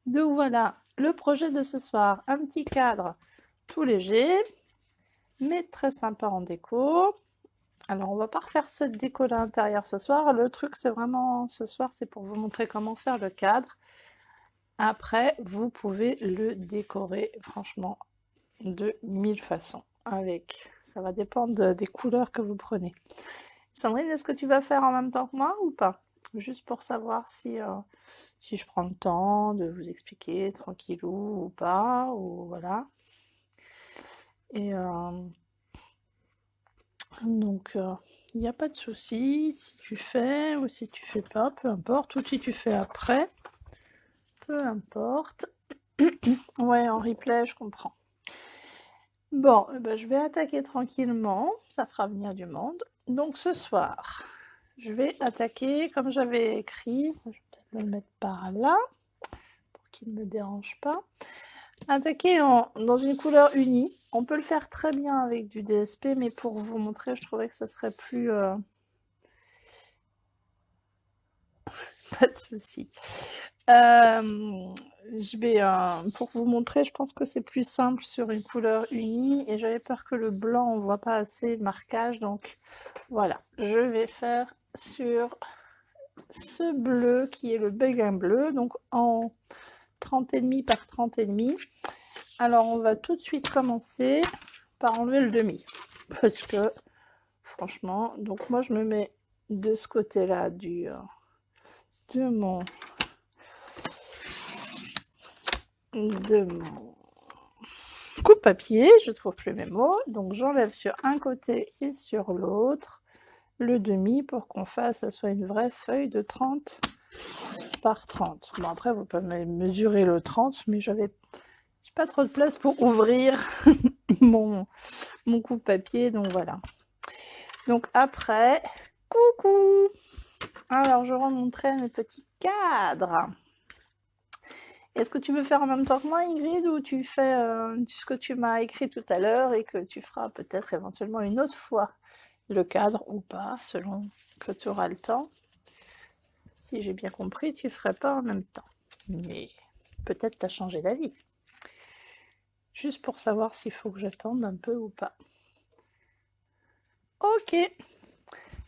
Donc voilà, le projet de ce soir, un petit cadre tout léger, mais très sympa en déco. Alors on va pas refaire cette déco à l'intérieur ce soir, le truc c'est vraiment, ce soir c'est pour vous montrer comment faire le cadre. Après, vous pouvez le décorer franchement de 1000 façons avec. Ça va dépendre des couleurs que vous prenez. Sandrine, est-ce que tu vas faire en même temps que moi ou pas? Juste pour savoir si je prends le temps de vous expliquer tranquillou ou pas, ou voilà. Et donc, il n'y a pas de souci si tu fais ou si tu fais pas, peu importe, ou si tu fais après, peu importe. Ouais, en replay, je comprends. Bon, ben, je vais attaquer tranquillement, ça fera venir du monde. Donc ce soir, je vais attaquer comme j'avais écrit, je vais peut-être le mettre par là pour qu'il ne me dérange pas. Attaquer dans une couleur unie. On peut le faire très bien avec du DSP, mais pour vous montrer, je trouvais que ça serait plus... pas de souci. Je vais, pour vous montrer, je pense que c'est plus simple sur une couleur unie, et j'avais peur que le blanc, on ne voit pas assez le marquage, donc voilà. Je vais faire sur ce bleu qui est le béguin bleu, donc en 30,5 par 30,5. Alors on va tout de suite commencer par enlever le demi, parce que franchement, donc moi je me mets de ce côté-là de mon coupe-papier, je trouve plus mes mots, donc j'enlève sur un côté et sur l'autre le demi pour qu'on fasse, ça soit une vraie feuille de 30 par 30. Bon après vous pouvez mesurer le 30, mais j'ai pas trop de place pour ouvrir mon coupe-papier, donc voilà. Donc après, coucou. Alors je remontrais mes petits cadres. Est-ce que tu veux faire en même temps que moi, Ingrid, ou tu fais ce que tu m'as écrit tout à l'heure et que tu feras peut-être éventuellement une autre fois le cadre ou pas, selon que tu auras le temps. Si j'ai bien compris, tu ne ferais pas en même temps. Mais peut-être tu as changé d'avis. Juste pour savoir s'il faut que j'attende un peu ou pas. Ok,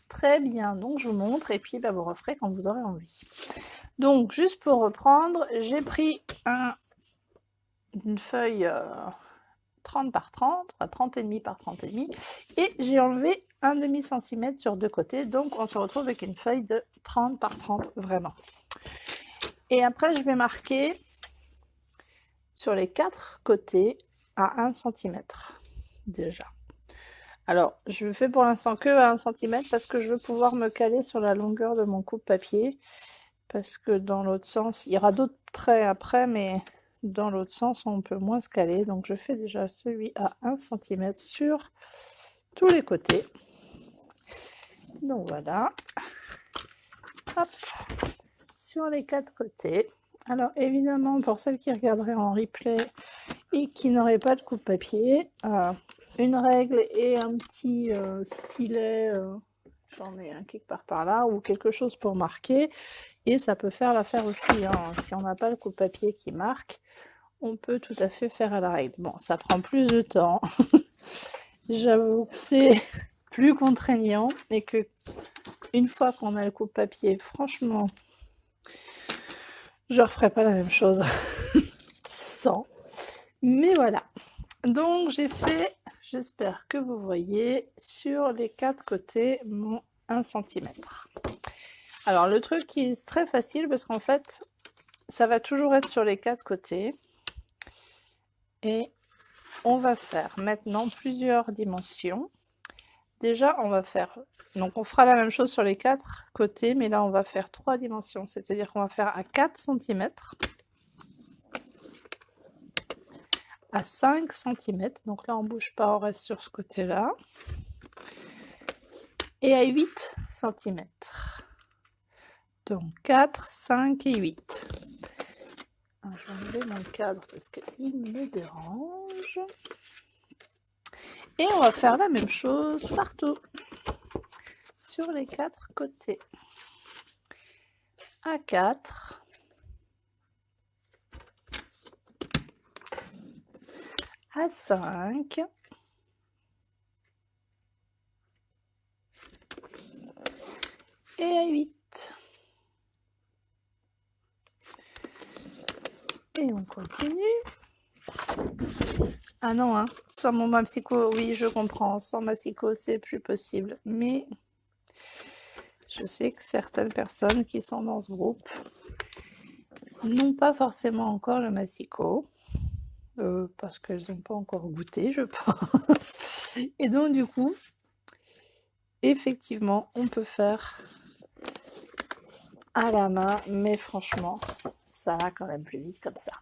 très bien. Donc je vous montre et puis bah, vous referez quand vous aurez envie. Donc juste pour reprendre, j'ai pris une feuille 30 par 30, enfin 30,5 par 30,5, et j'ai enlevé un demi-centimètre sur deux côtés, donc on se retrouve avec une feuille de 30 par 30 vraiment. Et après je vais marquer sur les quatre côtés à 1 cm déjà. Alors je fais pour l'instant que à 1 cm parce que je veux pouvoir me caler sur la longueur de mon coupe-papier, parce que dans l'autre sens, il y aura d'autres traits après, mais dans l'autre sens on peut moins se caler, donc je fais déjà celui à 1 cm sur tous les côtés. Donc voilà. Hop. Sur les quatre côtés. Alors évidemment, pour celles qui regarderaient en replay et qui n'auraient pas de coupe-papier, une règle et un petit stylet, j'en ai un quelque part par là, ou quelque chose pour marquer, et ça peut faire l'affaire aussi, hein. Si on n'a pas le coupe-papier qui marque, on peut tout à fait faire à la règle. Bon, ça prend plus de temps, j'avoue que c'est plus contraignant, et que une fois qu'on a le coupe-papier, franchement, je referai pas la même chose sans. Mais voilà. Donc j'ai fait, j'espère que vous voyez, sur les quatre côtés mon 1 cm. Alors le truc qui est très facile, parce qu'en fait, ça va toujours être sur les quatre côtés. Et on va faire maintenant plusieurs dimensions. Déjà, on va faire, donc on fera la même chose sur les quatre côtés, mais là on va faire 3 dimensions, c'est-à-dire qu'on va faire à 4 cm, à 5 cm, donc là on bouge pas, on reste sur ce côté-là, et à 8 cm. Donc 4, 5 et 8. Alors, je vais enlever mon cadre parce qu'il me dérange. Et on va faire la même chose partout, sur les quatre côtés. À 4, à 5 et à 8. Et on continue. Ah non, hein, sans mon massicot, oui, je comprends. Sans massicot, c'est plus possible. Mais je sais que certaines personnes qui sont dans ce groupe n'ont pas forcément encore le massicot. Parce qu'elles n'ont pas encore goûté, je pense. Et donc, du coup, effectivement, on peut faire à la main, mais franchement, ça va quand même plus vite comme ça.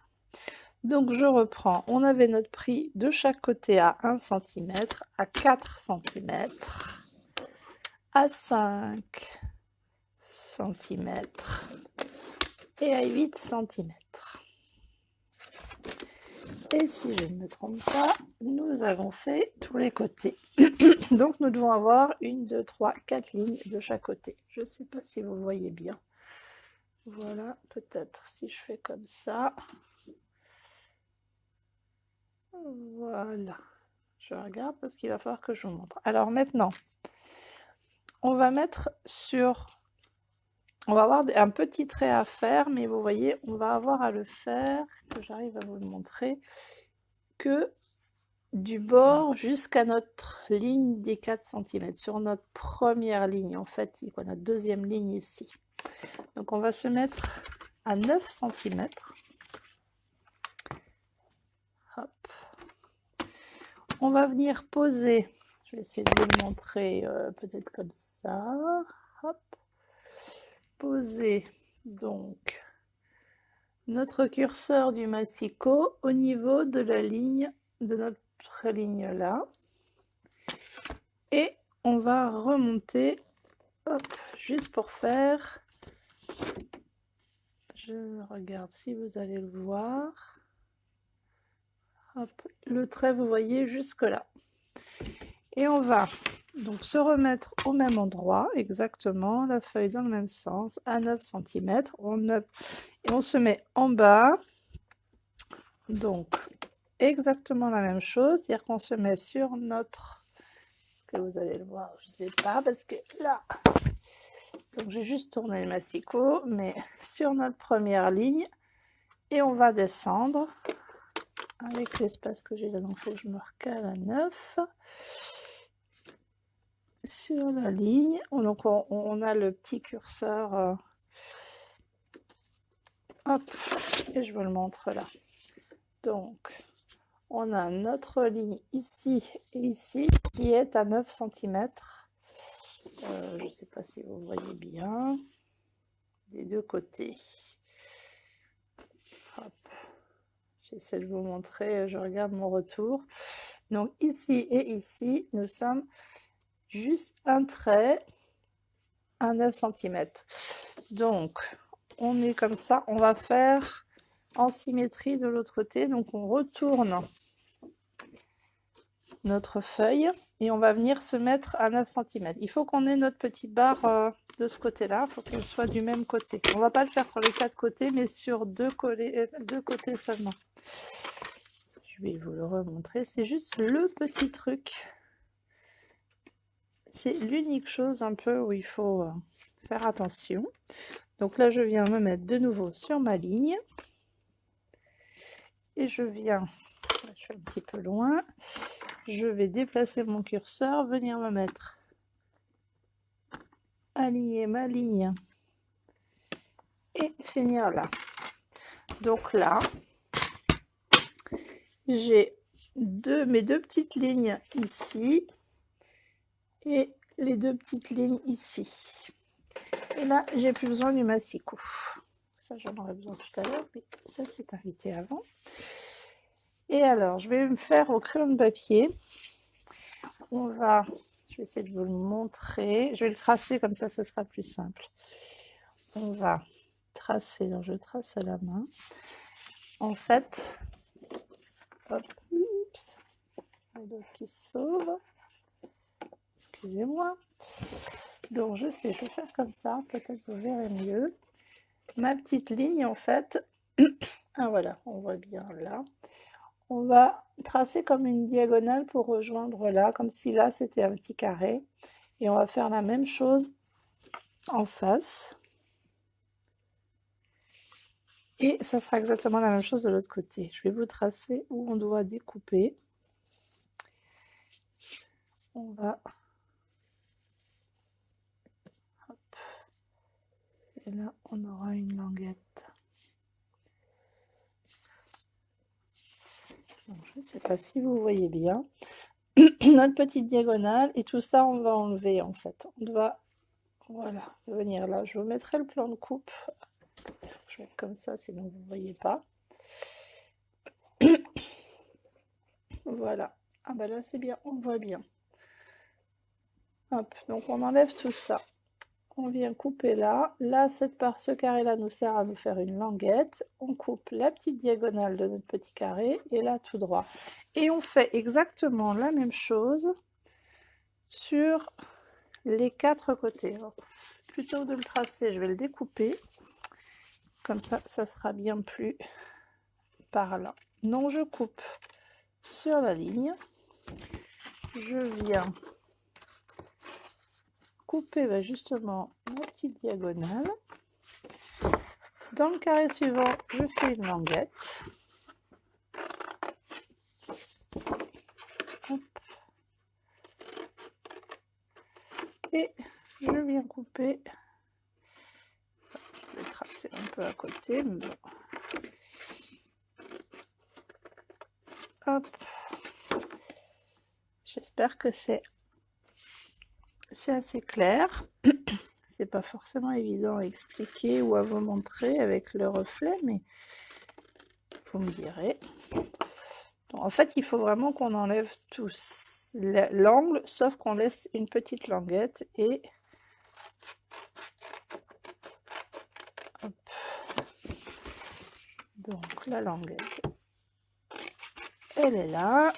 Donc, je reprends. On avait notre prix de chaque côté à 1 cm, à 4 cm, à 5 cm et à 8 cm. Et si je ne me trompe pas, nous avons fait tous les côtés. Donc nous devons avoir 1, 2, 3, 4 lignes de chaque côté. Je ne sais pas si vous voyez bien. Voilà, peut-être si je fais comme ça. Voilà. Je regarde parce qu'il va falloir que je vous montre. Alors maintenant, on va mettre sur... On va avoir un petit trait à faire, mais vous voyez, on va avoir à le faire, que j'arrive à vous le montrer, que du bord jusqu'à notre ligne des 4 cm, sur notre première ligne, en fait, notre deuxième ligne ici. Donc on va se mettre à 9 cm. Hop. On va venir poser, je vais essayer de vous le montrer peut-être comme ça. Hop. Poser donc notre curseur du massicot au niveau de la ligne, de notre ligne là. Et on va remonter, hop, juste pour faire, je regarde si vous allez le voir, hop, le trait, vous voyez, jusque là. Et on va donc se remettre au même endroit, exactement, la feuille dans le même sens, à 9 cm, et on se met en bas, donc exactement la même chose, c'est-à-dire qu'on se met sur notre, est-ce que vous allez le voir, je ne sais pas, parce que là, donc j'ai juste tourné le massicot, mais sur notre première ligne, et on va descendre avec l'espace que j'ai là, donc il faut que je me recale à 9 sur la ligne. Donc on a le petit curseur, hop, et je vous le montre là. Donc on a notre ligne ici et ici qui est à 9 cm. Je ne sais pas si vous voyez bien des deux côtés. Hop. J'essaie de vous montrer, je regarde mon retour. Donc ici et ici, nous sommes juste un trait à 9 cm. Donc on est comme ça, on va faire en symétrie de l'autre côté. Donc on retourne notre feuille et on va venir se mettre à 9 cm. Il faut qu'on ait notre petite barre de ce côté-là, il faut qu'elle soit du même côté. On ne va pas le faire sur les 4 côtés, mais sur deux côtés seulement. Je vais vous le remontrer, c'est juste le petit truc. C'est l'unique chose un peu où il faut faire attention. Donc là, je viens me mettre de nouveau sur ma ligne. Et je viens, je suis un petit peu loin, je vais déplacer mon curseur, venir me mettre, aligner ma ligne et finir là. Donc là, j'ai mes deux petites lignes ici et les deux petites lignes ici. Et là, j'ai plus besoin du massicot. Ça, j'en aurais besoin tout à l'heure, mais ça, c'est invité avant. Et alors, je vais me faire au crayon de papier. On va, je vais essayer de vous le montrer. Je vais le tracer comme ça sera plus simple. On va tracer, alors je trace à la main. En fait, hop, oups, qui se sauve. Excusez-moi. Donc je sais, je vais faire comme ça, peut-être vous verrez mieux. Ma petite ligne, en fait, ah voilà, on voit bien là. On va tracer comme une diagonale pour rejoindre là, comme si là c'était un petit carré. Et on va faire la même chose en face. Et ça sera exactement la même chose de l'autre côté. Je vais vous tracer où on doit découper. On va... Hop. Et là, on aura une languette. Donc, je ne sais pas si vous voyez bien. Notre petite diagonale. Et tout ça, on va enlever en fait. On doit, voilà, venir là. Je vous mettrai le plan de coupe. Je vais être comme ça, sinon vous ne voyez pas. Voilà. Ah bah là, c'est bien, on voit bien. Hop, donc on enlève tout ça. On vient couper là. Là, ce carré-là nous sert à nous faire une languette. On coupe la petite diagonale de notre petit carré et là, tout droit. Et on fait exactement la même chose sur les 4 côtés. Alors, plutôt que de le tracer, je vais le découper. Comme ça, ça sera bien plus par là. Donc, je coupe sur la ligne. Je viens couper justement ma petite diagonale. Dans le carré suivant, je fais une languette. Hop. Et je viens couper. Je vais tracer un peu à côté. Mais bon. Hop. J'espère que c'est assez clair. C'est pas forcément évident à expliquer ou à vous montrer avec le reflet, mais vous me direz. Donc, en fait, il faut vraiment qu'on enlève tous l'angle, sauf qu'on laisse une petite languette et hop. Donc la languette, elle est là.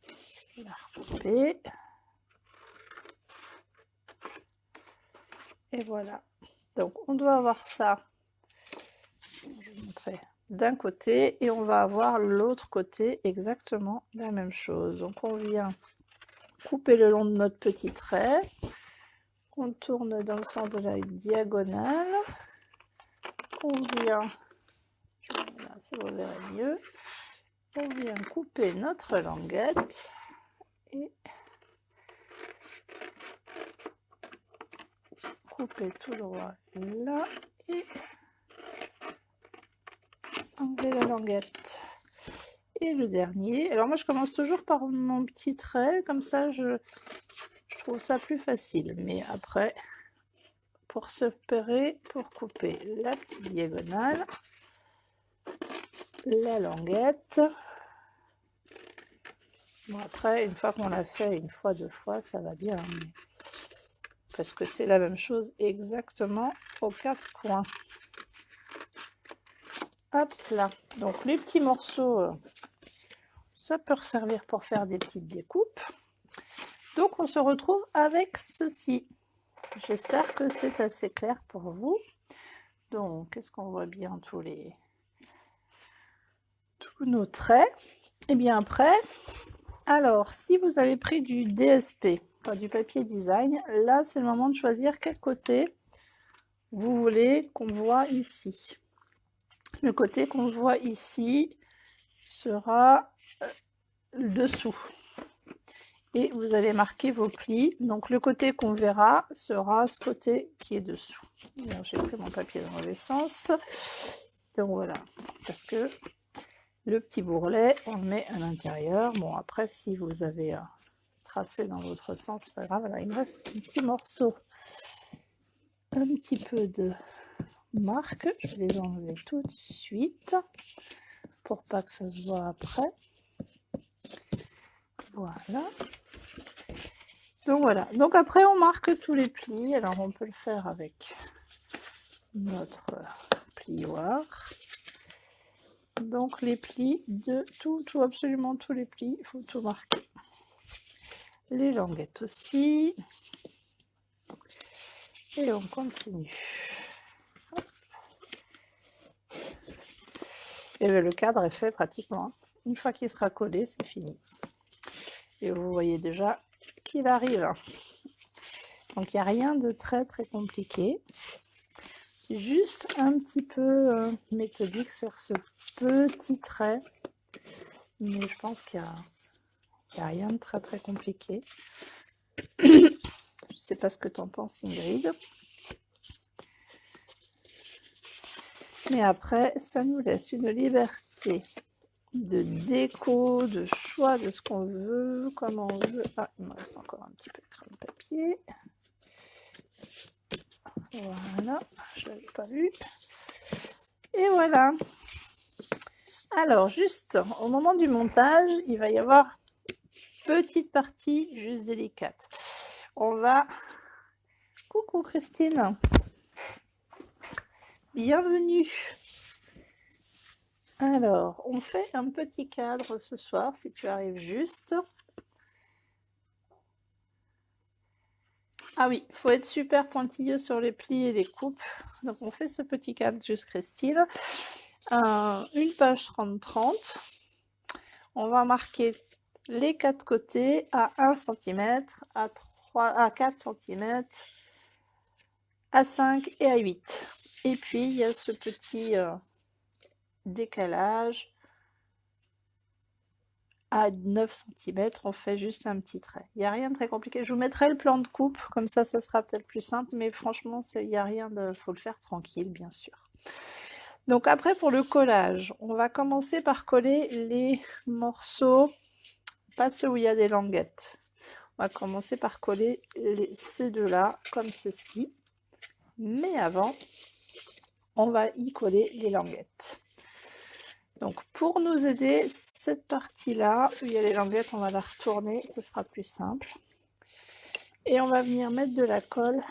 Je vais la recouper. Et voilà. Donc on doit avoir ça. Je vais vous montrer d'un côté et on va avoir l'autre côté exactement la même chose. Donc on vient couper le long de notre petit trait, on tourne dans le sens de la diagonale, on vient, voilà, si vous verrez mieux, on vient couper notre languette et couper tout droit là et enlever la languette. Et le dernier, alors moi je commence toujours par mon petit trait, comme ça je trouve ça plus facile, mais après pour se repérer, pour couper la petite diagonale, la languette. Bon après, une fois qu'on l'a fait une fois, 2 fois, ça va bien, mais... parce que c'est la même chose exactement aux 4 coins. Hop là, donc les petits morceaux, ça peut servir pour faire des petites découpes. Donc on se retrouve avec ceci. J'espère que c'est assez clair pour vous. Donc, est-ce qu'on voit bien tous nos traits? Et bien après, alors si vous avez pris du DSP, enfin du papier design, là c'est le moment de choisir quel côté vous voulez qu'on voit ici. Le côté qu'on voit ici sera le dessous. Et vous allez marquer vos plis. Donc le côté qu'on verra sera ce côté qui est dessous. J'ai pris mon papier dans le mauvais sens. Donc voilà, parce que le petit bourrelet, on le met à l'intérieur. Bon, après, si vous avez tracé dans l'autre sens, c'est pas grave. Voilà, il me reste un petit morceau, un petit peu de marque. Je vais les enlever tout de suite pour pas que ça se voit après. Voilà. Donc voilà. Donc après, on marque tous les plis. Alors, on peut le faire avec notre plioir. Donc les plis de tout, absolument tous les plis, il faut tout marquer. Les languettes aussi. Et on continue. Hop. Et le cadre est fait pratiquement. Une fois qu'il sera collé, c'est fini. Et vous voyez déjà qu'il arrive. Donc il n'y a rien de très très compliqué. C'est juste un petit peu méthodique sur ce petit trait. Mais je pense qu'il n'y a rien de très très compliqué. Je ne sais pas ce que tu en penses, Ingrid. Mais après, ça nous laisse une liberté de déco, de choix de ce qu'on veut, comment on veut. Ah, il me reste encore un petit peu de crème papier. Voilà, je ne l'avais pas vu. Et voilà. Alors, juste au moment du montage, il va y avoir une petite partie juste délicate. On va... Coucou Christine. Bienvenue. Alors, on fait un petit cadre ce soir, si tu arrives juste. Ah oui, il faut être super pointilleux sur les plis et les coupes. Donc on fait ce petit cadre juste Christine. Une page 30-30. On va marquer les quatre côtés à 1 cm, à 4 cm, à 5 et à 8. Et puis il y a ce petit décalage à 9 cm, on fait juste un petit trait. Il n'y a rien de très compliqué. Je vous mettrai le plan de coupe, comme ça sera peut-être plus simple, mais franchement, il n'y a rien de... faut le faire tranquille, bien sûr. Donc après, pour le collage, on va commencer par coller les morceaux, pas ceux où il y a des languettes. On va commencer par coller ces deux-là, comme ceci. Mais avant, on va y coller les languettes. Donc pour nous aider, cette partie-là, où il y a les languettes, on va la retourner, ce sera plus simple. Et on va venir mettre de la colle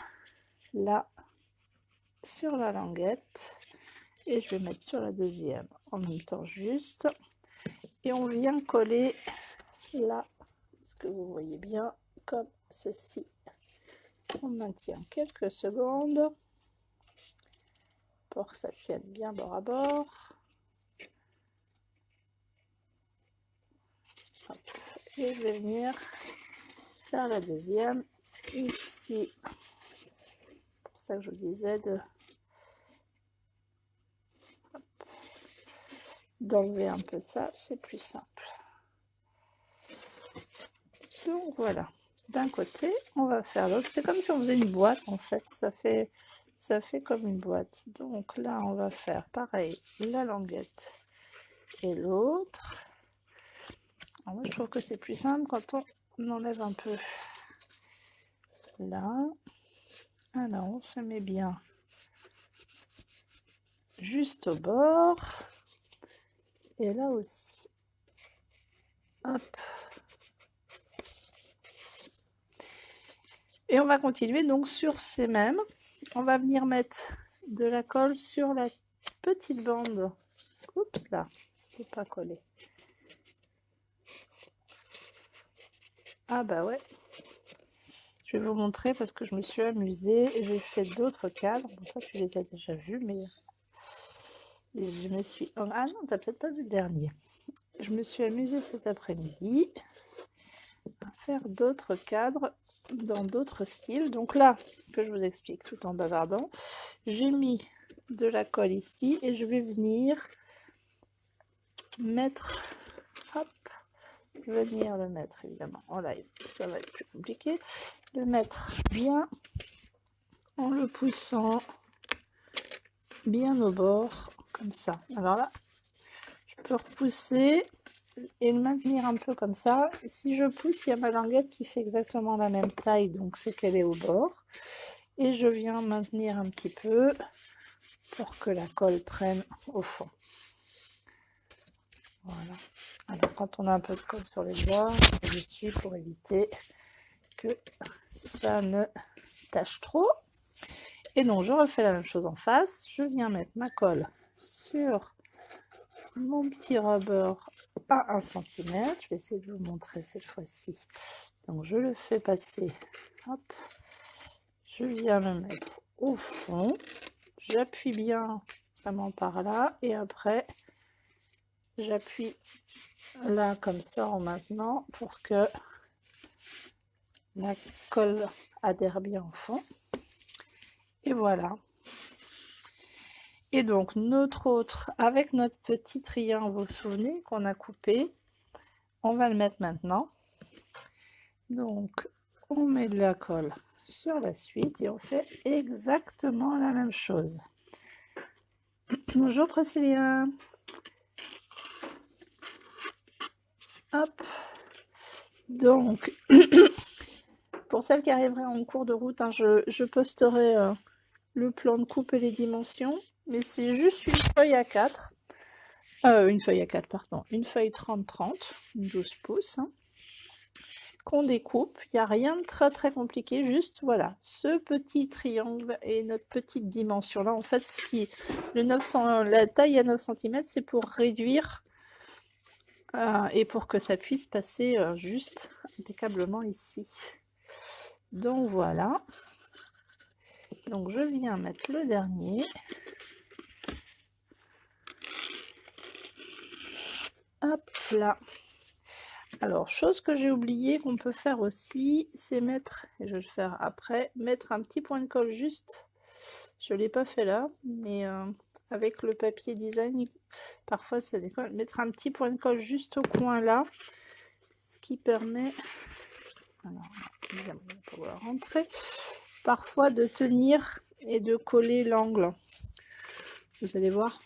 là, sur la languette. Et je vais mettre sur la deuxième en même temps juste. Et on vient coller là, ce que vous voyez bien, comme ceci. On maintient quelques secondes pour que ça tienne bien bord à bord. Hop. Et je vais venir faire la deuxième ici. C'est pour ça que je vous disais d'enlever un peu ça, c'est plus simple. Donc voilà, d'un côté, on va faire l'autre. C'est comme si on faisait une boîte en fait, ça fait comme une boîte. Donc là, on va faire pareil, la languette et l'autre. Moi, je trouve que c'est plus simple quand on enlève un peu là. Alors, on se met bien juste au bord. Et là aussi. Hop. Et on va continuer donc sur ces mêmes. On va venir mettre de la colle sur la petite bande. Oups, là, je ne peux pas coller. Ah bah ouais. Je vais vous montrer parce que je me suis amusée. J'ai fait d'autres cadres. Bon, toi, tu les as déjà vus, mais je me suis... Ah non, t'as peut-être pas vu le dernier. Je me suis amusée cet après-midi à faire d'autres cadres dans d'autres styles. Donc là, que je vous explique tout en bavardant, j'ai mis de la colle ici et je vais venir mettre, hop, venir le mettre évidemment en live, ça va être plus compliqué, le mettre bien en le poussant bien au bord, comme ça. Alors là, je peux repousser et le maintenir un peu comme ça. Si je pousse, il y a ma languette qui fait exactement la même taille, donc c'est qu'elle est au bord. Et je viens maintenir un petit peu pour que la colle prenne au fond. Voilà. Alors quand on a un peu de colle sur les doigts, on essuie pour éviter que ça ne tâche trop. Et donc je refais la même chose en face. Je viens mettre ma colle sur mon petit rebord à 1 cm. Je vais essayer de vous montrer cette fois-ci. Donc je le fais passer. Hop. Je viens le mettre au fond. J'appuie bien vraiment par là. Et après, j'appuie là comme ça en maintenant pour que la colle adhère bien au fond. Et voilà. Et donc notre autre, avec notre petit triangle, vous vous souvenez, qu'on a coupé, on va le mettre maintenant. Donc on met de la colle sur la suite et on fait exactement la même chose. Bonjour Priscilla. Hop. Donc, pour celles qui arriveraient en cours de route, hein, je posterai le plan de coupe et les dimensions. Mais c'est juste une feuille A4. Une feuille A4, pardon. Une feuille 30-30, 12 pouces. Hein, qu'on découpe. Il n'y a rien de très très compliqué. Juste, voilà, ce petit triangle et notre petite dimension là. En fait, la taille à 9 cm, c'est pour réduire et pour que ça puisse passer juste impeccablement ici. Donc voilà. Donc je viens mettre le dernier. Hop là. Alors, chose que j'ai oublié qu'on peut faire aussi, c'est mettre, et je vais le faire après, mettre un petit point de colle juste. Je ne l'ai pas fait là, mais avec le papier design, parfois ça décolle. Mettre un petit point de colle juste au coin là, ce qui permet, alors, évidemment, on va pouvoir rentrer, parfois de tenir et de coller l'angle. Vous allez voir,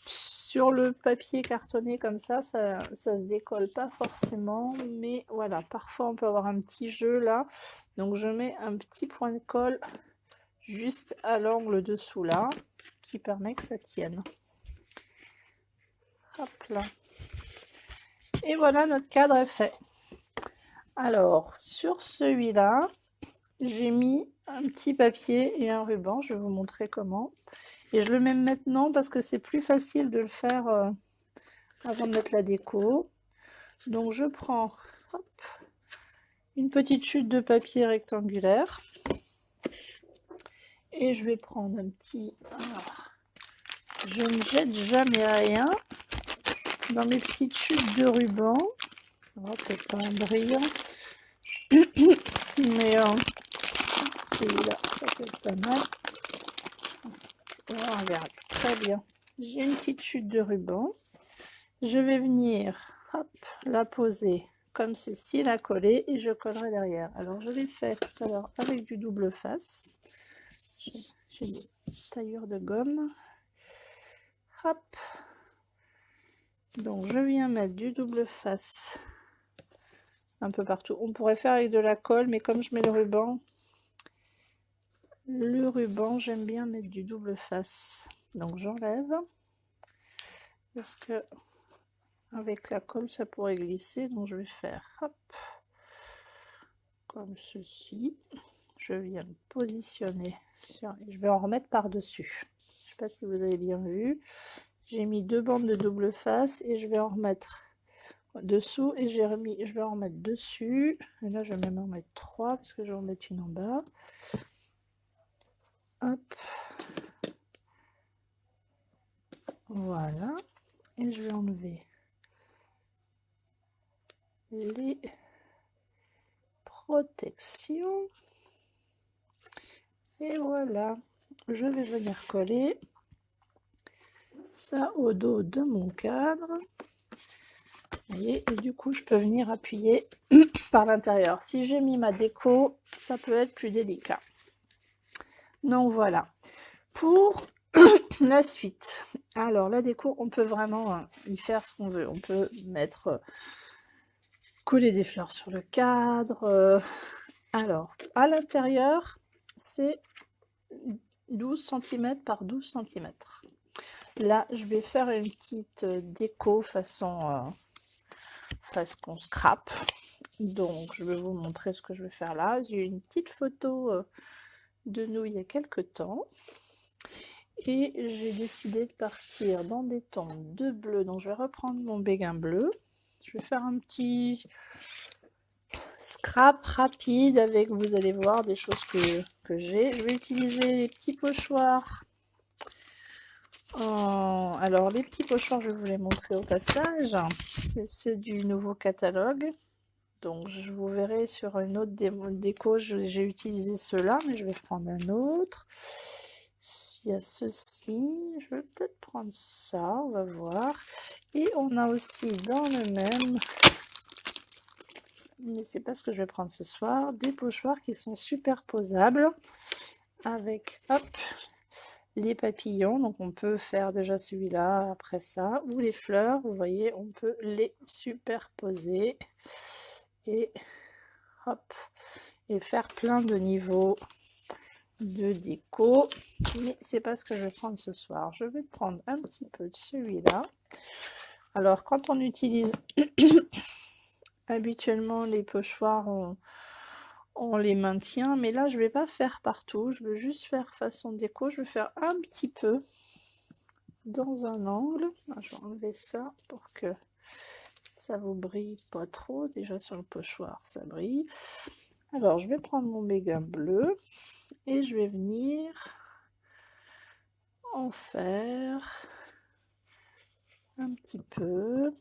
sur le papier cartonné comme ça se décolle pas forcément, mais voilà, parfois on peut avoir un petit jeu là. Donc je mets un petit point de colle juste à l'angle dessous là, qui permet que ça tienne. Hop là. Et voilà, notre cadre est fait. Alors, sur celui-là, j'ai mis un petit papier et un ruban, je vais vous montrer comment. Et je le mets maintenant parce que c'est plus facile de le faire avant de mettre la déco. Donc je prends une petite chute de papier rectangulaire et je vais prendre un petit... Alors, je ne jette jamais rien dans mes petites chutes de ruban. Peut-être pas un brillant, mais celui-là, ça fait pas mal. Oh, regarde, très bien. J'ai une petite chute de ruban. Je vais venir hop, la poser comme ceci, la coller et je collerai derrière. Alors je l'ai fait tout à l'heure avec du double face. J'ai des taillures de gomme. Hop. Donc je viens mettre du double face un peu partout. On pourrait faire avec de la colle, mais comme je mets le ruban, j'aime bien mettre du double face. Donc j'enlève parce que avec la colle ça pourrait glisser. Donc je vais faire hop comme ceci. Je viens le positionner sur... Je vais en remettre par dessus. Je sais pas si vous avez bien vu. J'ai mis 2 bandes de double face et je vais en remettre dessous et je vais en remettre dessus. Et là je vais même en mettre 3 parce que je vais en mettre une en bas. Hop. Voilà. Et je vais enlever les protections. Et voilà. Je vais venir coller ça au dos de mon cadre. Vous voyez, et du coup je peux venir appuyer par l'intérieur. Si j'ai mis ma déco, ça peut être plus délicat. Donc voilà pour la suite. Alors la déco, on peut vraiment y faire ce qu'on veut. On peut mettre coller des fleurs sur le cadre. Alors à l'intérieur, c'est 12 cm par 12 cm. Là, je vais faire une petite déco façon qu'on scrape. Donc, je vais vous montrer ce que je vais faire là. J'ai une petite photo de nous il y a quelques temps. Et j'ai décidé de partir dans des tons de bleu. Donc, je vais reprendre mon béguin bleu. Je vais faire un petit scrap rapide avec, vous allez voir, des choses que j'ai. Je vais utiliser les petits pochoirs Alors, les petits pochoirs, je vais vous les montrer au passage. C'est du nouveau catalogue. Donc, je vous verrai sur une autre déco. J'ai utilisé ceux-là, mais je vais prendre un autre. Il y a ceci. Je vais peut-être prendre ça, on va voir. Et on a aussi dans le même, mais c'est pas ce que je vais prendre ce soir, des pochoirs qui sont superposables avec, hop, les papillons. Donc on peut faire déjà celui-là après ça, ou les fleurs, vous voyez, on peut les superposer et hop, et faire plein de niveaux de déco. Mais c'est pas ce que je vais prendre ce soir. Je vais prendre un petit peu de celui-là. Alors quand on utilise habituellement les pochoirs, on les maintient, mais là je vais pas faire partout, je veux juste faire façon déco. Je vais faire un petit peu dans un angle. Je vais enlever ça pour que ça vous brille pas trop. Déjà sur le pochoir ça brille. Alors je vais prendre mon béguin bleu et je vais venir en faire un petit peu.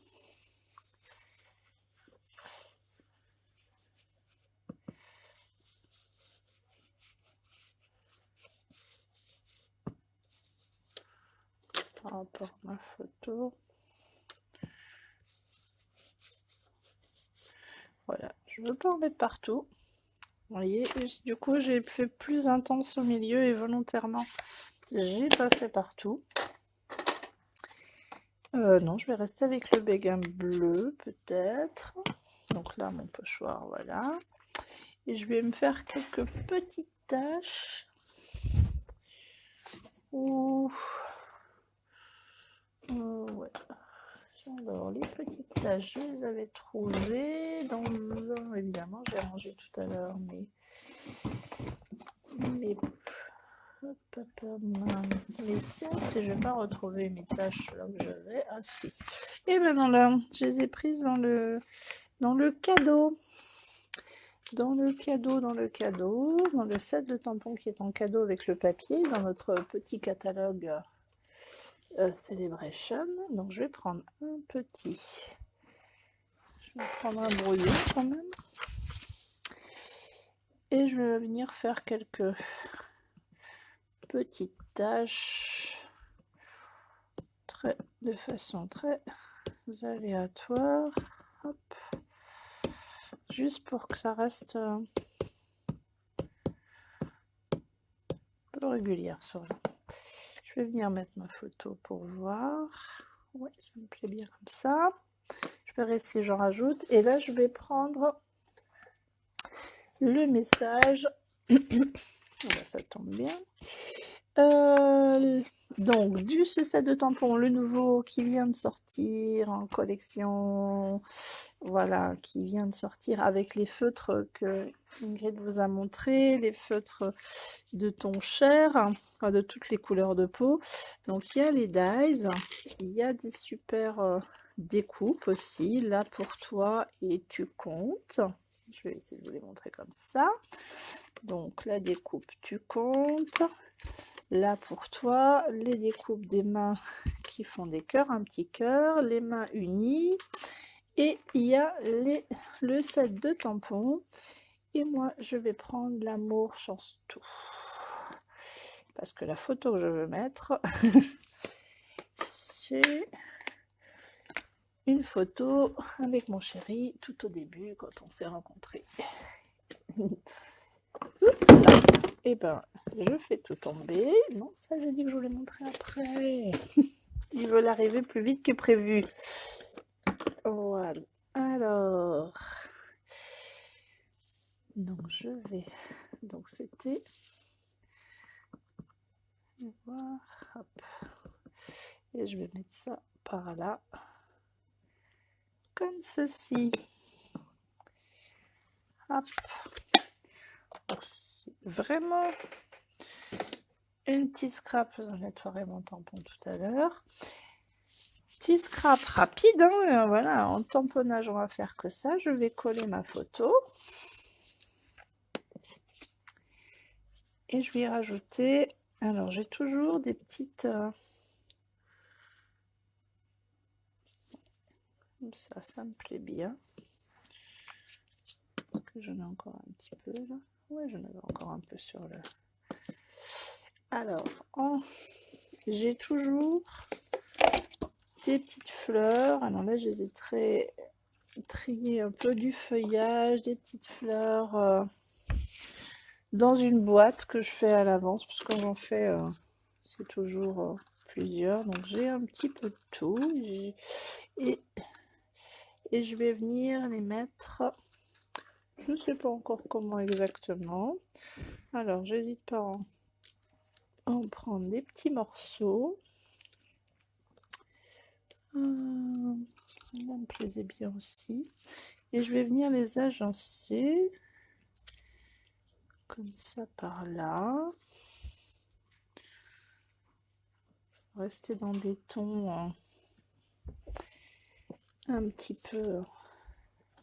Par rapport à ma photo. Voilà, je ne veux pas en mettre partout. Vous voyez, du coup j'ai fait plus intense au milieu et volontairement j'ai pas fait partout. Non, je vais rester avec le béguin bleu peut-être. Donc là mon pochoir, voilà. Et je vais me faire quelques petites taches. Ouh. Ouais. Alors les petites taches, je les avais trouvées dans évidemment j'ai rangé tout à l'heure mais certes, je vais pas retrouver mes tâches là où j'avais. Ah si. Et maintenant là, je les ai prises dans le cadeau. Dans le set de tampons qui est en cadeau avec le papier, dans notre petit catalogue Celebration. Donc je vais prendre un petit. Je vais prendre un brouillon quand même. Et je vais venir faire quelques petites tâches de façon très aléatoire. Hop. Juste pour que ça reste un peu régulière sur là. Je vais venir mettre ma photo pour voir. Ouais, ça me plaît bien comme ça. Je verrai si j'en rajoute. Et là, je vais prendre le message. Ça tombe bien. Donc, du set de tampons, le nouveau qui vient de sortir en collection. Voilà, qui vient de sortir avec les feutres que Ingrid vous a montré, les feutres de ton chair, de toutes les couleurs de peau. Donc il y a les dies, il y a des super découpes aussi, là pour toi et tu comptes. Je vais essayer de vous les montrer comme ça. Donc la découpe tu comptes, là pour toi, les découpes des mains qui font des cœurs, un petit cœur, les mains unies. Et il y a le set de tampons. Et moi, je vais prendre l'amour change tout. Parce que la photo que je veux mettre, c'est une photo avec mon chéri tout au début quand on s'est rencontrés. Et ben, je fais tout tomber. Non, ça, j'ai dit que je voulais montrer après. Ils veulent arriver plus vite que prévu. Voilà. Alors, donc je vais. Donc c'était. Voir. Hop. Et je vais mettre ça par là. Comme ceci. Hop. Vraiment une petite scrap. Je nettoierai mon tampon tout à l'heure. Petit scrap rapide, hein, voilà, en tamponnage on va faire que ça. Je vais coller ma photo et je vais y rajouter, alors j'ai toujours des petites Comme ça me plaît bien. Est-ce que j'en ai encore un petit peu là? Ouais, j'en avais encore un peu sur le... Alors, j'ai toujours des petites fleurs. Alors là, je les ai triées un peu du feuillage, des petites fleurs dans une boîte que je fais à l'avance, parce que j'en fais, c'est toujours plusieurs. Donc j'ai un petit peu de tout. Et je vais venir les mettre, je ne sais pas encore comment exactement. Alors, j'hésite pas à en prendre des petits morceaux. Là, me plaisait bien aussi. Et je vais venir les agencer comme ça par là. Rester dans des tons un petit peu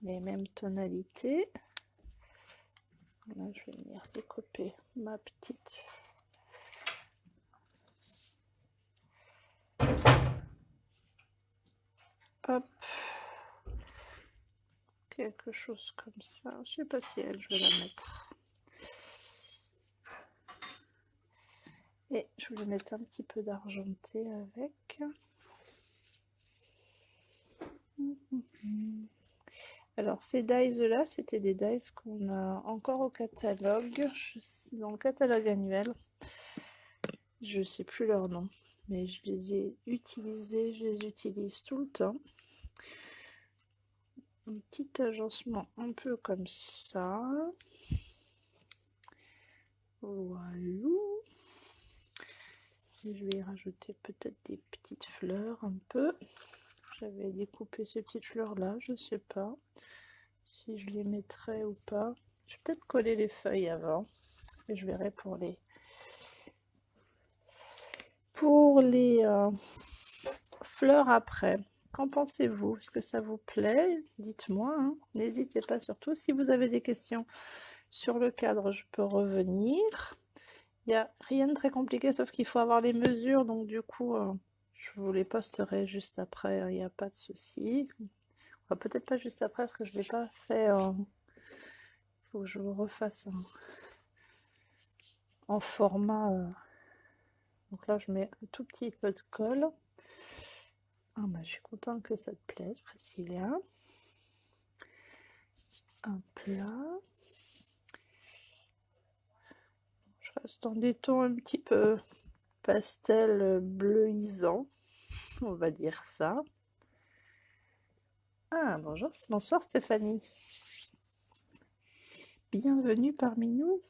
les mêmes tonalités. Là, je vais venir découper ma petite hop, quelque chose comme ça. Je sais pas si elle, je vais la mettre. Et je voulais mettre un petit peu d'argenté avec. Alors ces dies là, c'était des dies qu'on a encore au catalogue, dans le catalogue annuel. Je sais plus leur nom, mais je les ai utilisés, je les utilise tout le temps. Un petit agencement un peu comme ça. Voilà. Et je vais y rajouter peut-être des petites fleurs un peu. J'avais découpé ces petites fleurs là, je sais pas si je les mettrai ou pas. Je vais peut-être coller les feuilles avant et je verrai pour les fleurs après. Qu'en pensez-vous? Est-ce que ça vous plaît? Dites-moi, hein. N'hésitez pas surtout. Si vous avez des questions sur le cadre, je peux revenir. Il n'y a rien de très compliqué, sauf qu'il faut avoir les mesures. Donc du coup, je vous les posterai juste après. Il n'y a pas de souci. Enfin, peut-être pas juste après, parce que je ne l'ai pas fait. Il faut que je le refasse en format. Donc là, je mets un tout petit peu de colle. Ah bah, je suis contente que ça te plaise, Priscilla. Un plat. Je reste dans des tons un petit peu pastel bleuisant, on va dire ça. Ah, bonsoir Stéphanie. Bienvenue parmi nous.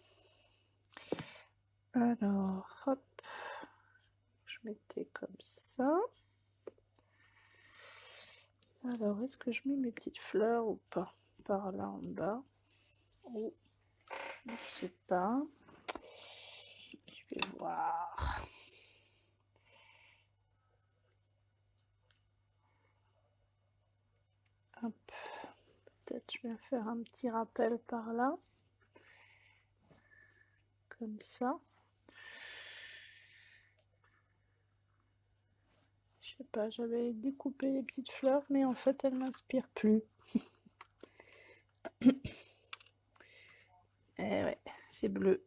Alors, hop, je mettais comme ça. Alors, est-ce que je mets mes petites fleurs ou pas? Par là en bas. Oh, je ne sais pas. Je vais voir. Hop. Peut-être je vais faire un petit rappel par là. Comme ça. Je sais pas, j'avais découpé les petites fleurs, mais en fait, elles m'inspirent plus. Eh ouais, c'est bleu.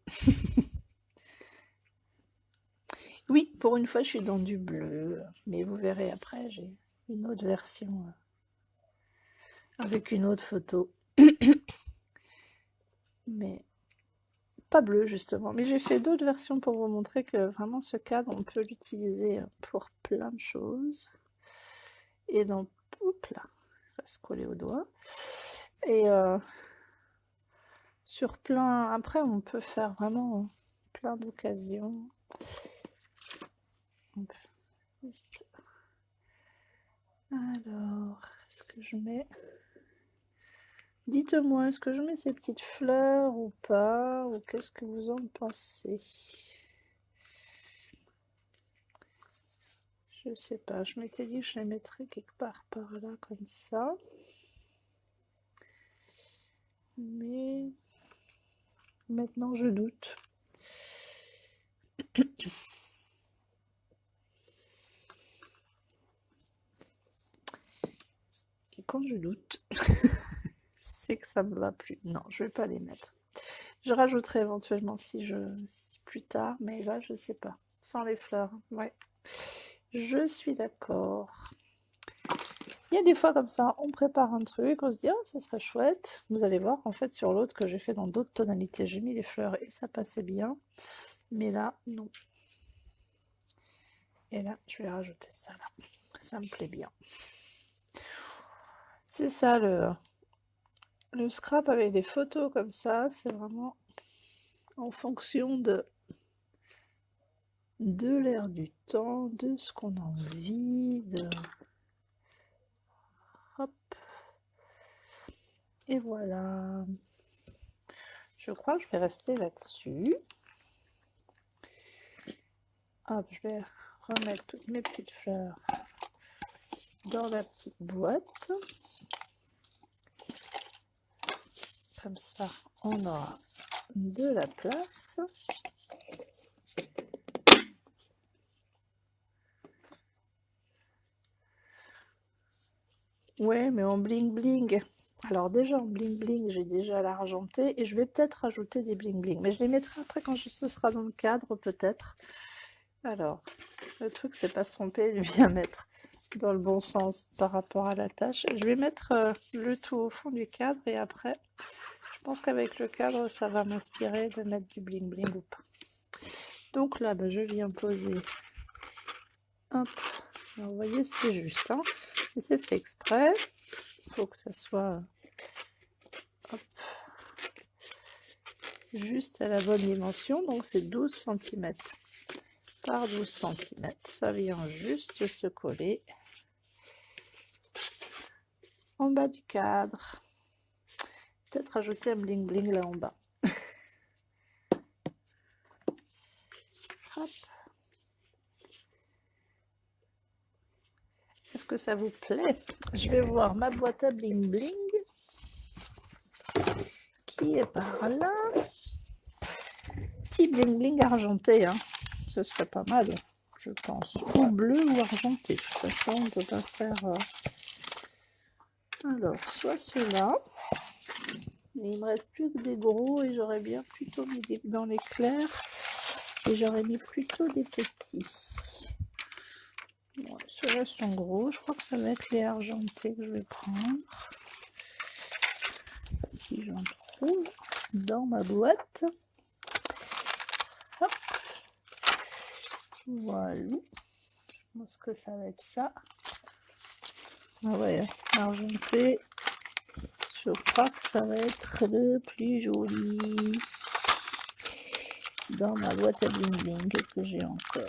Oui, pour une fois, je suis dans du bleu. Mais vous verrez après, j'ai une autre version avec une autre photo. Mais pas bleu, justement. Mais j'ai fait d'autres versions pour vous montrer que vraiment, ce cadre, on peut l'utiliser pour plein de choses. Et donc, hop là, ça va se coller au doigt. Et sur plein... Après, on peut faire vraiment plein d'occasions. Alors, est-ce que je mets... Dites-moi, est-ce que je mets ces petites fleurs ou pas? Ou qu'est-ce que vous en pensez? Je sais pas, je m'étais dit que je les mettrais quelque part par là, comme ça. Mais maintenant, je doute. Et quand je doute, c'est que ça me va plus. Non, je vais pas les mettre. Je rajouterai éventuellement si plus tard, mais là je sais pas. Sans les fleurs, ouais. Je suis d'accord. Il y a des fois comme ça, on prépare un truc, on se dit oh ça serait chouette. Vous allez voir en fait sur l'autre que j'ai fait dans d'autres tonalités, j'ai mis les fleurs et ça passait bien. Mais là, non. Et là, je vais rajouter ça là. Ça me plaît bien. C'est ça le scrap avec des photos comme ça, c'est vraiment en fonction de l'air du temps, de ce qu'on a envie, de... Hop. Et voilà. Je crois que je vais rester là-dessus. Hop, je vais remettre toutes mes petites fleurs dans la petite boîte. Comme ça, on aura de la place. Ouais, mais en bling bling. Alors déjà en bling bling, j'ai déjà l'argenté et je vais peut-être rajouter des bling bling. Mais je les mettrai après quand ce sera dans le cadre peut-être. Alors, le truc c'est pas se tromper de bien mettre dans le bon sens par rapport à la tâche. Je vais mettre le tout au fond du cadre et après, je pense qu'avec le cadre, ça va m'inspirer de mettre du bling bling ou pas. Donc là, je viens poser. Hop. Alors, vous voyez, c'est juste. Hein. Et c'est fait exprès. Il faut que ça soit hop, juste à la bonne dimension. Donc c'est 12 cm par 12 cm. Ça vient juste se coller en bas du cadre. Peut-être rajouter un bling bling là en bas. Hop. Est-ce que ça vous plaît? Je vais voir ma boîte à bling bling qui est par là. Petit bling bling argenté, hein. Ce serait pas mal, je pense. Ou bleu ou argenté. De toute façon, on ne peut pas faire... Alors, soit ceux-là. Mais il me reste plus que des gros et j'aurais bien plutôt mis dans les clairs. Et j'aurais mis plutôt des petits. Bon, ceux-là sont gros. Je crois que ça va être les argentés que je vais prendre. Si j'en trouve dans ma boîte. Hop. Voilà. Je pense que ça va être ça. Ah ouais, argenté. Je crois que ça va être le plus joli. Dans ma boîte à bling bling, qu'est-ce que j'ai encore?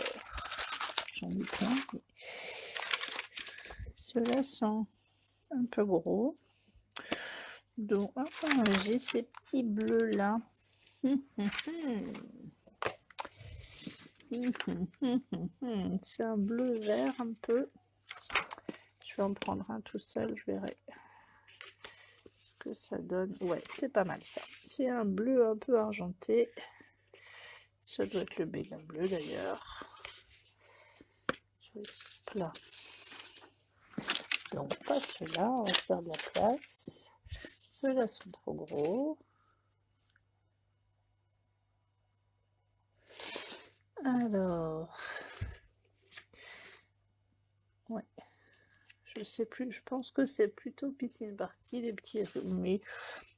J'en ai plein. Mais... ceux-là sont un peu gros. Donc, j'ai ces petits bleus là. C'est un bleu vert un peu. Je vais en prendre un tout seul, je verrai ce que ça donne. Ouais, c'est pas mal ça. C'est un bleu un peu argenté. Ça doit être le béguin bleu d'ailleurs. Là. Donc pas ceux-là, on va se faire de la place. Ceux-là sont trop gros. Alors, ouais, je sais plus, je pense que c'est plutôt piscine partie, les petits, mais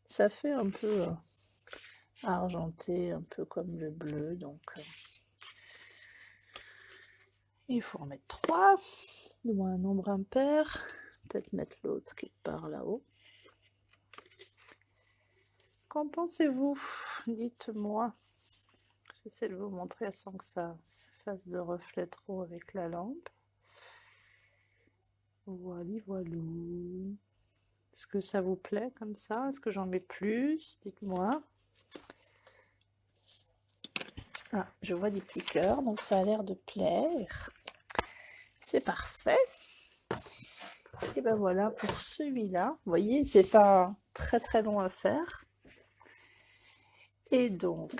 ça fait un peu argenté, un peu comme le bleu, donc il faut en mettre 3, ou un nombre impair, peut-être mettre l'autre qui est par là-haut. Qu'en pensez-vous? Dites-moi. J'essaie de vous montrer sans que ça fasse de reflet trop avec la lampe. Voilà, voilà. Est-ce que ça vous plaît comme ça? Est-ce que j'en mets plus? Dites-moi. Ah, je vois des petits cœurs, donc ça a l'air de plaire. C'est parfait. Et ben voilà pour celui-là. Vous voyez, c'est pas très très long à faire. Et donc,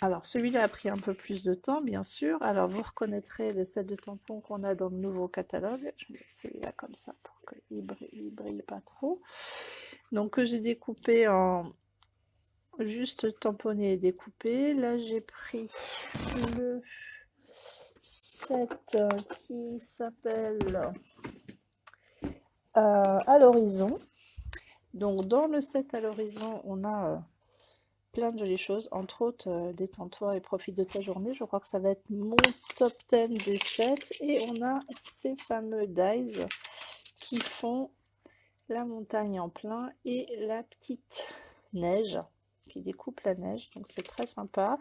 Alors, celui-là a pris un peu plus de temps, bien sûr. Alors, vous reconnaîtrez le set de tampons qu'on a dans le nouveau catalogue. Je vais mettre celui-là comme ça pour qu'il brille pas trop. Donc, que j'ai découpé en juste tamponné et découpé. Là, j'ai pris le set qui s'appelle à l'horizon. Donc, dans le set à l'horizon, on a plein de jolies choses, entre autres détends-toi et profite de ta journée. Je crois que ça va être mon top 10 des sets. Et on a ces fameux dies qui font la montagne en plein et la petite neige qui découpe la neige. Donc c'est très sympa.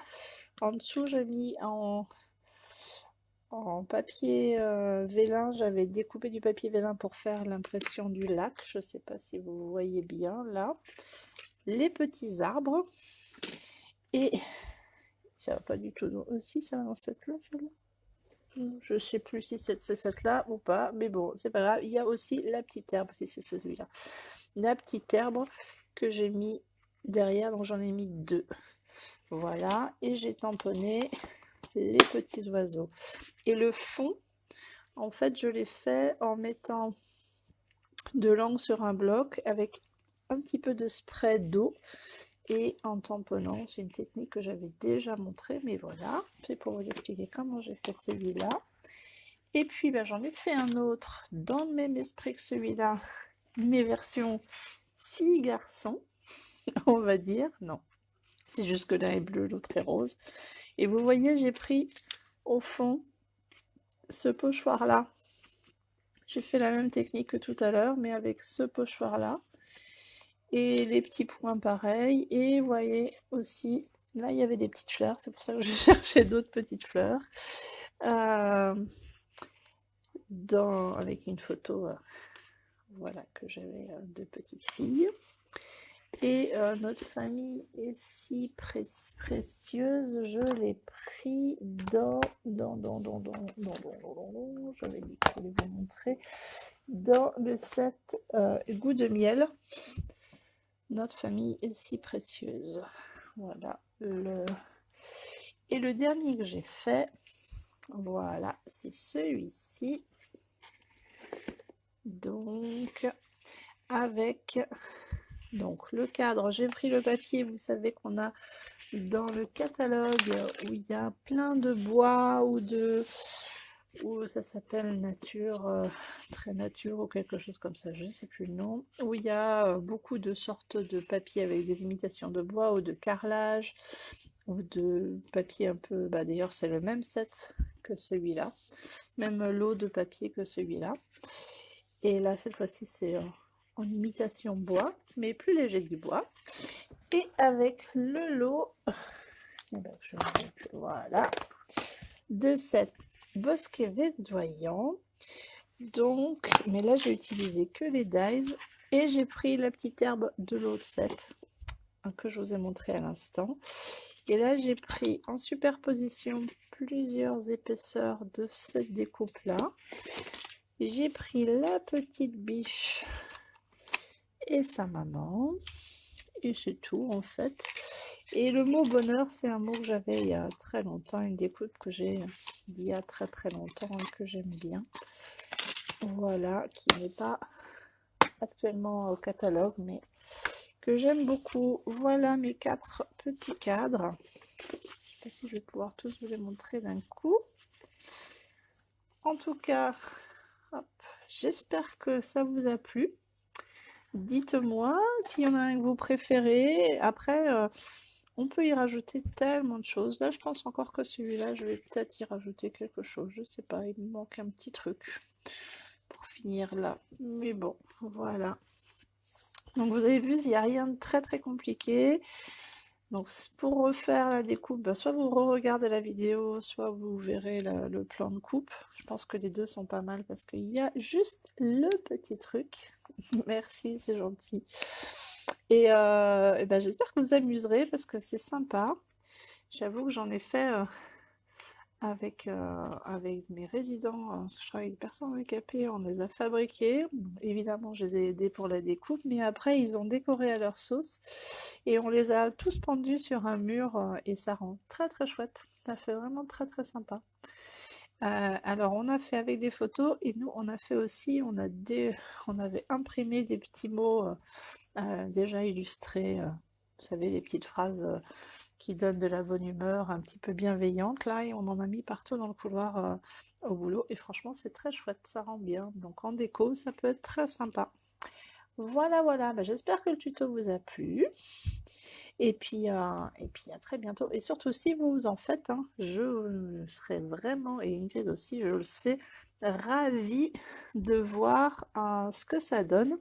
En dessous, j'ai mis en papier vélin. J'avais découpé du papier vélin pour faire l'impression du lac. Je ne sais pas si vous voyez bien là. Les petits arbres. Et ça va pas du tout. Si ça va dans cette là, celle-là. Je sais plus si c'est ce set-là ou pas, mais bon, c'est pas grave. Il y a aussi la petite herbe, si c'est celui-là. La petite herbe que j'ai mis derrière, donc j'en ai mis 2. Voilà, et j'ai tamponné les petits oiseaux. Et le fond, en fait, je l'ai fait en mettant de l'encre sur un bloc avec un petit peu de spray d'eau. Et en tamponnant, c'est une technique que j'avais déjà montrée, mais voilà, c'est pour vous expliquer comment j'ai fait celui-là. Et puis ben, j'en ai fait un autre dans le même esprit que celui-là, mes versions fille-garçon, on va dire. Non, c'est juste que l'un est bleu, l'autre est rose. Et vous voyez, j'ai pris au fond ce pochoir-là. J'ai fait la même technique que tout à l'heure, mais avec ce pochoir-là. Et les petits points pareils. Et vous voyez aussi, là il y avait des petites fleurs, c'est pour ça que je cherchais d'autres petites fleurs. Avec une photo voilà, que j'avais de petites filles. Et notre famille est si précieuse, je l'ai pris j'avais dit que je voulais vous montrer, dans le set goût de miel. Notre famille est si précieuse. Voilà. Et le dernier que j'ai fait, voilà, c'est celui-ci. Donc, avec donc le cadre, j'ai pris le papier, vous savez qu'on a dans le catalogue où il y a plein de bois ou ça s'appelle nature, très nature ou quelque chose comme ça, je ne sais plus le nom, où il y a beaucoup de sortes de papier avec des imitations de bois ou de carrelage ou de papier un peu, bah d'ailleurs c'est le même set que celui-là, même lot de papier que celui-là. Et là cette fois-ci c'est en imitation bois, mais plus léger que du bois. Et avec le lot, voilà, de cette bosquet verdoyant. Donc, mais là j'ai utilisé que les dies et j'ai pris la petite herbe de l'autre set que je vous ai montré à l'instant. Et là j'ai pris en superposition plusieurs épaisseurs de cette découpe là. J'ai pris la petite biche et sa maman. Et c'est tout en fait. Et le mot bonheur, c'est un mot que j'avais il y a très longtemps, une découpe que j'ai d'il y a très longtemps et que j'aime bien. Voilà, qui n'est pas actuellement au catalogue, mais que j'aime beaucoup. Voilà mes 4 petits cadres. Je ne sais pas si je vais pouvoir tous vous les montrer d'un coup. En tout cas, j'espère que ça vous a plu. Dites-moi s'il y en a un que vous préférez. Après, on peut y rajouter tellement de choses. Là, je pense encore que celui-là, je vais peut-être y rajouter quelque chose. Je sais pas, il me manque un petit truc pour finir là. Mais bon, voilà. Donc vous avez vu, il n'y a rien de très compliqué. Donc pour refaire la découpe, bah, soit vous re-regardez la vidéo, soit vous verrez le plan de coupe. Je pense que les deux sont pas mal parce qu'il y a juste le petit truc. Merci, c'est gentil. Et ben, j'espère que vous amuserez parce que c'est sympa. J'avoue que j'en ai fait avec mes résidents, je travaille avec des personnes handicapées, on les a fabriqués. Évidemment, je les ai aidés pour la découpe, mais après, ils ont décoré à leur sauce et on les a tous pendus sur un mur et ça rend très très chouette. Ça fait vraiment très très sympa. Alors, on a fait avec des photos et nous, on a fait aussi, on avait imprimé des petits mots déjà illustrés, vous savez, des petites phrases qui donnent de la bonne humeur, un petit peu bienveillante là, et on en a mis partout dans le couloir au boulot. Et franchement, c'est très chouette, ça rend bien. Donc en déco, ça peut être très sympa. Voilà, voilà. Bah, j'espère que le tuto vous a plu. Et puis à très bientôt. Et surtout, si vous en faites, hein, je serais vraiment, et Ingrid aussi, je le sais, ravie de voir ce que ça donne.